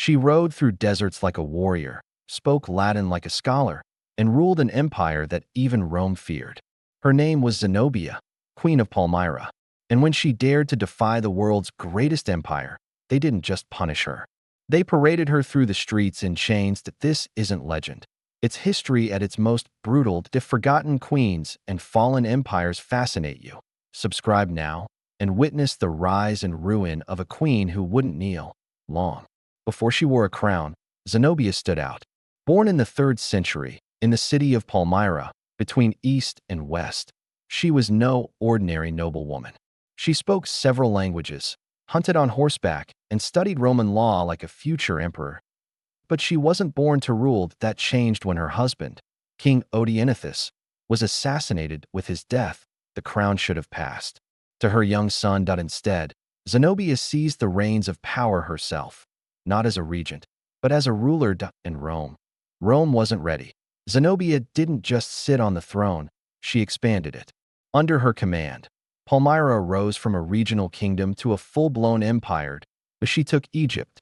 She rode through deserts like a warrior, spoke Latin like a scholar, and ruled an empire that even Rome feared. Her name was Zenobia, Queen of Palmyra, and when she dared to defy the world's greatest empire, they didn't just punish her. They paraded her through the streets in chains. That this isn't legend. It's history at its most brutal. If forgotten queens and fallen empires fascinate you, subscribe now and witness the rise and ruin of a queen who wouldn't kneel long. Before she wore a crown, Zenobia stood out. Born in the 3rd century, in the city of Palmyra, between east and west, she was no ordinary noblewoman. She spoke several languages, hunted on horseback, and studied Roman law like a future emperor. But she wasn't born to rule. That changed when her husband, King Odenathus, was assassinated. With his death, the crown should have passed to her young son. Instead, Zenobia seized the reins of power herself, not as a regent, but as a ruler in Rome. Rome wasn't ready. Zenobia didn't just sit on the throne, she expanded it. Under her command, Palmyra rose from a regional kingdom to a full-blown empire. As she took Egypt,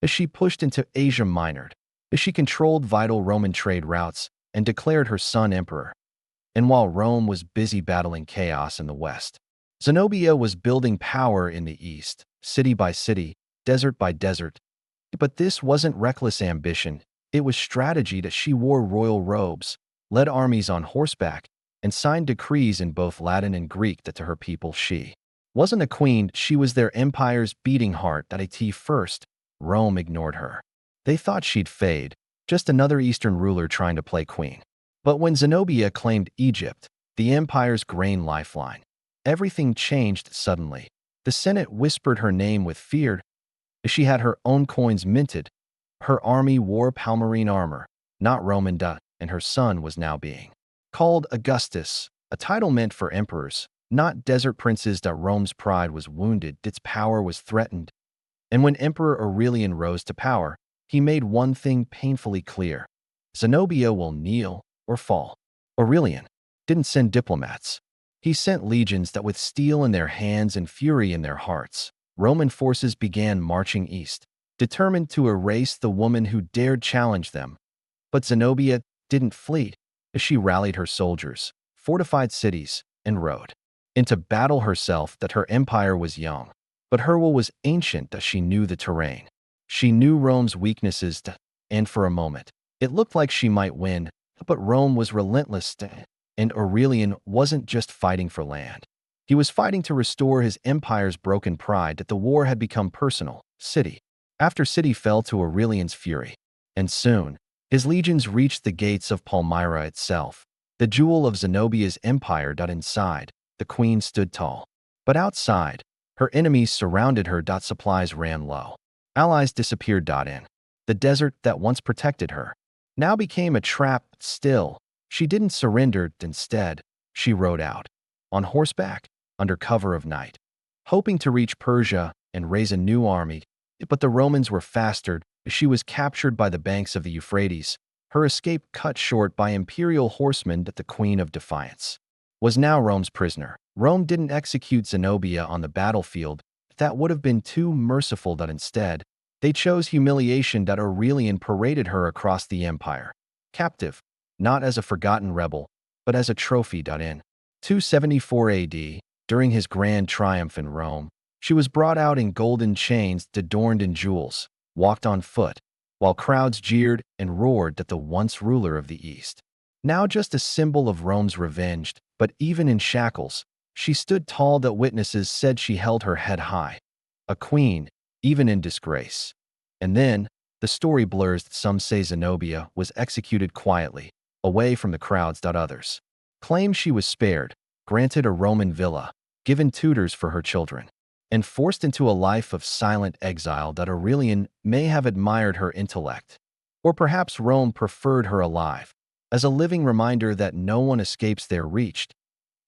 as she pushed into Asia Minor, as she controlled vital Roman trade routes and declared her son emperor. And while Rome was busy battling chaos in the west, Zenobia was building power in the east, city by city, desert by desert. But this wasn't reckless ambition, it was strategy. That she wore royal robes, led armies on horseback, and signed decrees in both Latin and Greek. That to her people she wasn't a queen, she was their empire's beating heart. At first, Rome ignored her. They thought she'd fade, just another Eastern ruler trying to play queen. But when Zenobia claimed Egypt, the empire's grain lifeline, everything changed suddenly. The Senate whispered her name with fear. She had her own coins minted. Her army wore Palmyrene armor, not Roman and her son was now being called Augustus, a title meant for emperors, not desert princes. Rome's pride was wounded, its power was threatened. And when Emperor Aurelian rose to power, he made one thing painfully clear. Zenobia will kneel or fall. Aurelian didn't send diplomats. He sent legions that with steel in their hands and fury in their hearts, Roman forces began marching east, determined to erase the woman who dared challenge them. But Zenobia didn't flee. As she rallied her soldiers, fortified cities, and rode into battle herself. That her empire was young, but her will was ancient. That she knew the terrain. She knew Rome's weaknesses, and for a moment, it looked like she might win. But Rome was relentless, and Aurelian wasn't just fighting for land. He was fighting to restore his empire's broken pride. That the war had become personal. City after city fell to Aurelian's fury, and soon, his legions reached the gates of Palmyra itself, the jewel of Zenobia's empire. Inside, the queen stood tall. But outside, her enemies surrounded her. Supplies ran low. Allies disappeared. In the desert that once protected her now became a trap. Still, she didn't surrender. Instead, she rode out on horseback under cover of night, hoping to reach Persia and raise a new army. But the Romans were faster. She was captured by the banks of the Euphrates, her escape cut short by imperial horsemen. The Queen of Defiance was now Rome's prisoner. Rome didn't execute Zenobia on the battlefield. That would have been too merciful. Instead, they chose humiliation. Aurelian paraded her across the empire, captive, not as a forgotten rebel, but as a trophy. In 274 AD, during his grand triumph in Rome, she was brought out in golden chains adorned in jewels, walked on foot, while crowds jeered and roared. That the once ruler of the East, now just a symbol of Rome's revenge. But even in shackles, she stood tall. Witnesses said she held her head high, a queen, even in disgrace. And then, the story blurs. Some say Zenobia was executed quietly, away from the crowds. Others claim she was spared, granted a Roman villa, given tutors for her children, and forced into a life of silent exile. Aurelian may have admired her intellect, or perhaps Rome preferred her alive, as a living reminder that no one escapes their reach.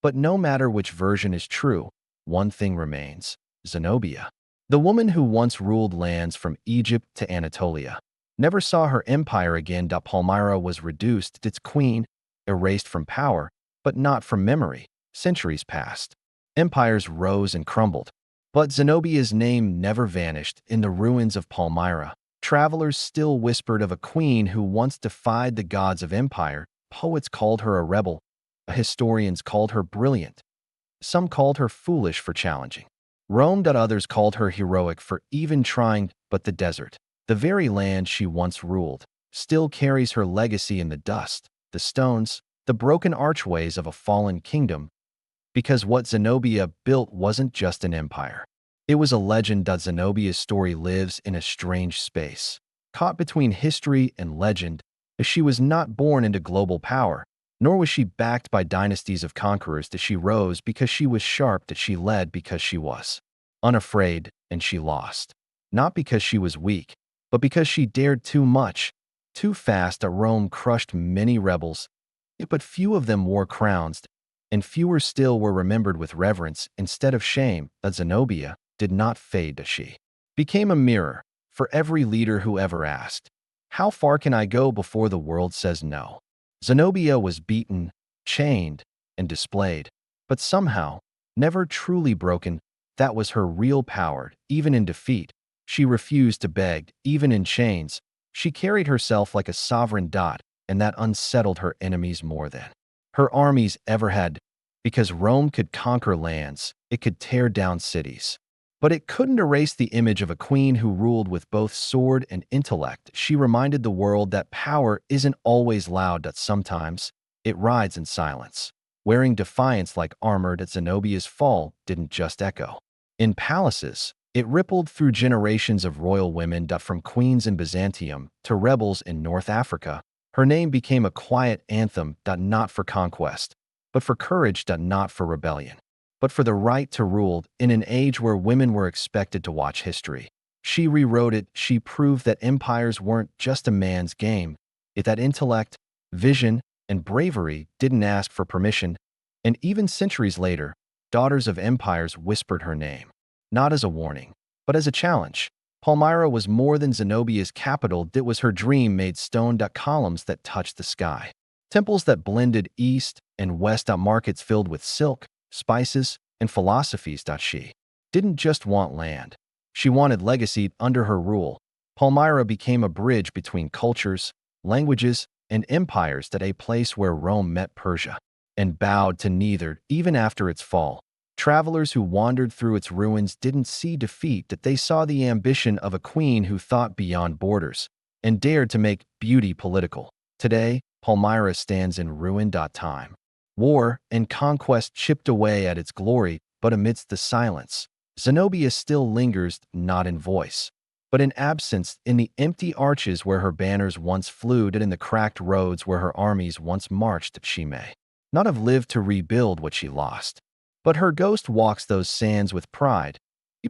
But no matter which version is true, one thing remains: Zenobia, the woman who once ruled lands from Egypt to Anatolia, never saw her empire again. Palmyra was reduced, its queen erased from power, but not from memory. Centuries passed. Empires rose and crumbled. But Zenobia's name never vanished. In the ruins of Palmyra, Travelers still whispered of a queen who once defied the gods of empire. Poets called her a rebel. Historians called her brilliant. Some called her foolish for challenging Rome. Others called her heroic for even trying. But the desert, the very land she once ruled, still carries her legacy in the dust, the stones, the broken archways of a fallen kingdom, because what Zenobia built wasn't just an empire. It was a legend. Zenobia's story lives in a strange space, caught between history and legend, as she was not born into global power, nor was she backed by dynasties of conquerors. That she rose because she was sharp, that she led because she was unafraid, and she lost. Not because she was weak, but because she dared too much, too fast. Rome crushed many rebels, but few of them wore crowns, and fewer still were remembered with reverence instead of shame. Zenobia did not fade. She became a mirror for every leader who ever asked, "How far can I go before the world says no?" Zenobia was beaten, chained, and displayed, but somehow never truly broken. That was her real power. Even in defeat, she refused to beg. Even in chains, she carried herself like a sovereign. And that unsettled her enemies more than her armies ever had, because Rome could conquer lands, it could tear down cities, but it couldn't erase the image of a queen who ruled with both sword and intellect. She reminded the world that power isn't always loud, that sometimes it rides in silence. Wearing defiance like armor, that Zenobia's fall didn't just echo in palaces. It rippled through generations of royal women. From queens in Byzantium to rebels in North Africa, her name became a quiet anthem. Not for conquest, but for courage. Not for rebellion, but for the right to rule. In an age where women were expected to watch history, she rewrote it. She proved that empires weren't just a man's game, that intellect, vision, and bravery didn't ask for permission. And even centuries later, daughters of empires whispered her name, not as a warning, but as a challenge. Palmyra was more than Zenobia's capital. It was her dream made stone. Columns that touched the sky, temples that blended east and west. Markets filled with silk, spices, and philosophies. She didn't just want land. She wanted legacy. Under her rule, Palmyra became a bridge between cultures, languages, and empires. A place where Rome met Persia and bowed to neither. Even after its fall, travelers who wandered through its ruins didn't see defeat. They saw the ambition of a queen who thought beyond borders and dared to make beauty political. Today, Palmyra stands in ruin. Time, war, and conquest chipped away at its glory, but amidst the silence, Zenobia still lingers, not in voice, but in absence. In the empty arches where her banners once flew, and in the cracked roads where her armies once marched. She may not have lived to rebuild what she lost, but her ghost walks those sands with pride,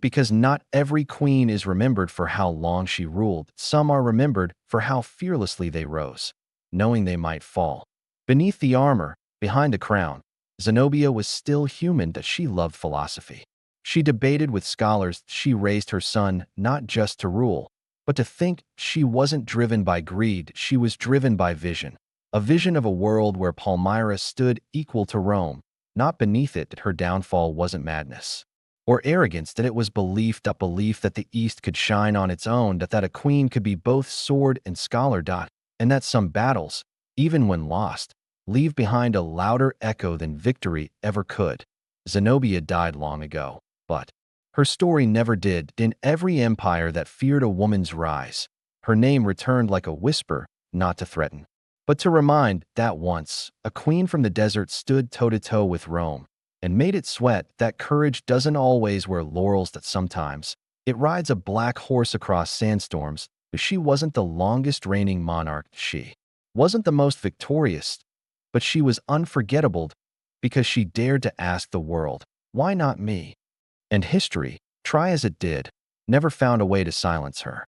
because not every queen is remembered for how long she ruled. Some are remembered for how fearlessly they rose, knowing they might fall. Beneath the armor, behind the crown, Zenobia was still human. She loved philosophy. She debated with scholars. She raised her son not just to rule, but to think. She wasn't driven by greed, she was driven by vision. A vision of a world where Palmyra stood equal to Rome, not beneath it. Her downfall wasn't madness or arrogance, that it was belief. Belief that the East could shine on its own, that a queen could be both sword and scholar. And that some battles, even when lost, leave behind a louder echo than victory ever could. Zenobia died long ago, but her story never did. In every empire that feared a woman's rise, her name returned like a whisper, not to threaten, but to remind that once a queen from the desert stood toe-to-toe with Rome and made it sweat. That courage doesn't always wear laurels, that sometimes it rides a black horse across sandstorms. But she wasn't the longest reigning monarch. She wasn't the most victorious, but she was unforgettable because she dared to ask the world, "Why not me?" And history, try as it did, never found a way to silence her.